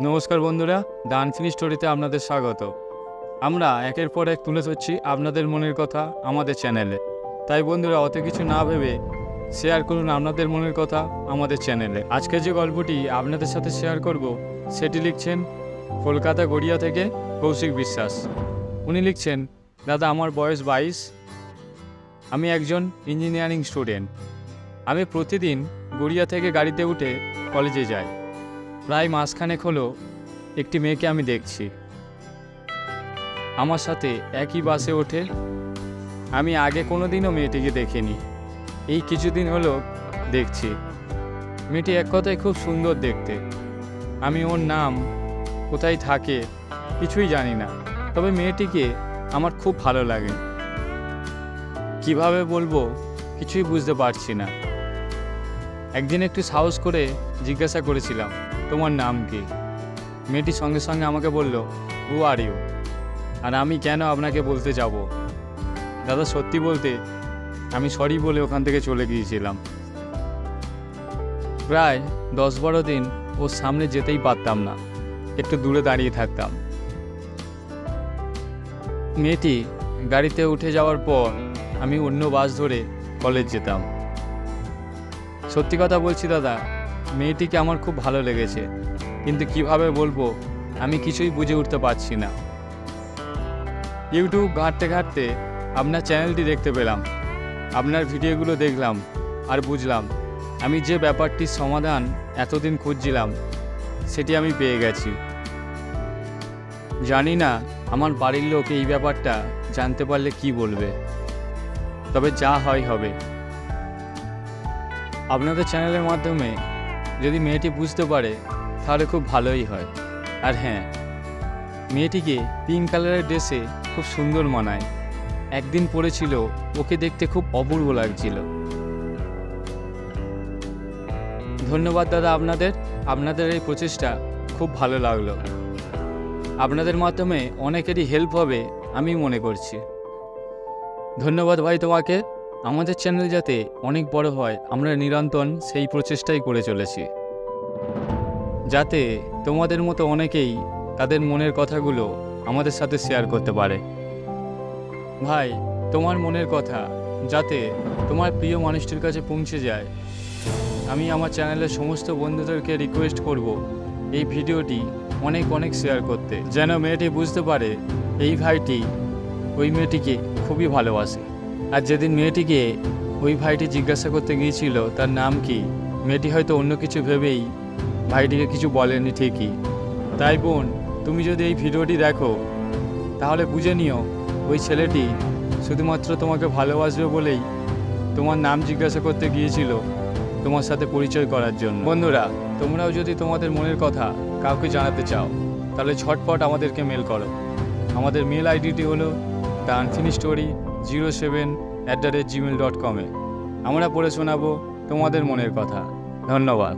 নমস্কার বন্ধুরা, the unfinished স্টোরিতে আপনাদের স্বাগত। আমরা একের পর এক তুলে ধরছি আপনাদের মনের কথা আমাদের চ্যানেলে। তাই বন্ধুরা, অত কিছু না ভেবে শেয়ার করুন আপনাদের মনের কথা আমাদের চ্যানেলে। আজকে যে গল্পটি আপনাদের সাথে শেয়ার করব সেটি লিখছেন কলকাতা গড়িয়া থেকে কৌশিক বিশ্বাস। উনি লিখছেন, দাদা আমার বয়স 22, আমি একজন ইঞ্জিনিয়ারিং স্টুডেন্ট। আমি প্রতিদিন গড়িয়া থেকে গাড়িতে উঠে কলেজে যাই। প্রায় মাসখানেক হলো একটি মেয়েকে আমি দেখছি, আমার সাথে একই বাসে ওঠে। আমি আগে কোনো দিনও মেয়েটিকে দেখিনি, এই কিছুদিন হলো দেখছি। মেয়েটি এক কথায় খুব সুন্দর দেখতে। আমি ওর নাম, কোথায় থাকে কিছুই জানি না, তবে মেয়েটিকে আমার খুব ভালো লাগে। কিভাবে বলবো কিছুই বুঝতে পারছি না। একদিন একটু সাহস করে জিজ্ঞাসা করেছিলাম, তোমার নাম কি? মেয়েটি সঙ্গে সঙ্গে আমাকে বলল, হু আর ইউ? আর আমি কেন আপনাকে বলতে যাব? দাদা সত্যি বলতে আমি সরি বলে ওখান থেকে চলে গিয়েছিলাম। প্রায় 10-12 দিন ওর সামনে যেতেই পারতাম না, একটু দূরে দাঁড়িয়ে থাকতাম। মেয়েটি গাড়িতে উঠে যাওয়ার পর আমি অন্য বাস ধরে কলেজ যেতাম। সত্যি কথা বলছি দাদা, মেয়েটিকে আমার খুব ভালো লেগেছে, কিন্তু কিভাবে বলবো আমি কিছুই বুঝে উঠতে পারছি না। ইউটিউব ঘাঁটতে ঘাঁটতে আপনার চ্যানেলটি দেখতে পেলাম, আপনার ভিডিওগুলো দেখলাম আর বুঝলাম আমি যে ব্যাপারটির সমাধান এতদিন খুঁজছিলাম সেটি আমি পেয়ে গেছি। জানি না আমার বাড়ির লোক এই ব্যাপারটা জানতে পারলে কি বলবে, তবে যা হয় হবে। আপনাদের চ্যানেলের মাধ্যমে যদি মেয়েটি বুঝতে পারে তাহলে খুব ভালোই হয়। আর হ্যাঁ, মেয়েটিকে পিঙ্ক কালারের ড্রেসে খুব সুন্দর মানায়। একদিন পরেছিল, ওকে দেখতে খুব অপূর্ব লাগছিল। ধন্যবাদ দাদা আপনাদের এই প্রচেষ্টা খুব ভালো লাগলো। আপনাদের মাধ্যমে অনেকেরই হেল্প হবে আমি মনে করছি। ধন্যবাদ ভাই তোমাকে। আমাদের চ্যানেল যাতে অনেক বড় হয় আমরা নিরন্তর সেই প্রচেষ্টাই করে চলেছি, যাতে তোমাদের মতো অনেকেই তাদের মনের কথাগুলো আমাদের সাথে শেয়ার করতে পারে। ভাই, তোমার মনের কথা যাতে তোমার প্রিয় মানুষটির কাছে পৌঁছে যায়, আমি আমার চ্যানেলের সমস্ত বন্ধুদেরকে রিকোয়েস্ট করব এই ভিডিওটি অনেক অনেক শেয়ার করতে, যেন মেয়েটি বুঝতে পারে এই ভাইটি ওই মেয়েটিকে খুবই ভালোবাসে। আর যেদিন মেয়েটিকে ওই ভাইটি জিজ্ঞাসা করতে গিয়েছিল তার নাম কি, মেয়েটি হয়তো অন্য কিছু ভেবেই ভাইটিকে কিছু বলেনি ঠিকই। তাই বোন, তুমি যদি এই ভিডিওটি দেখো তাহলে বুঝে নিও ওই ছেলেটি শুধুমাত্র তোমাকে ভালোবাসবে বলেই তোমার নাম জিজ্ঞাসা করতে গিয়েছিল তোমার সাথে পরিচয় করার জন্য। বন্ধুরা, তোমরাও যদি তোমাদের মনের কথা কাউকে জানাতে চাও তাহলে ঝটপট আমাদেরকে মেল করো। আমাদের মেল আইডিটি হলো theunfinishedstory07@gmail.com। আমরা পড়ে শোনাবো তোমাদের মনের কথা। ধন্যবাদ।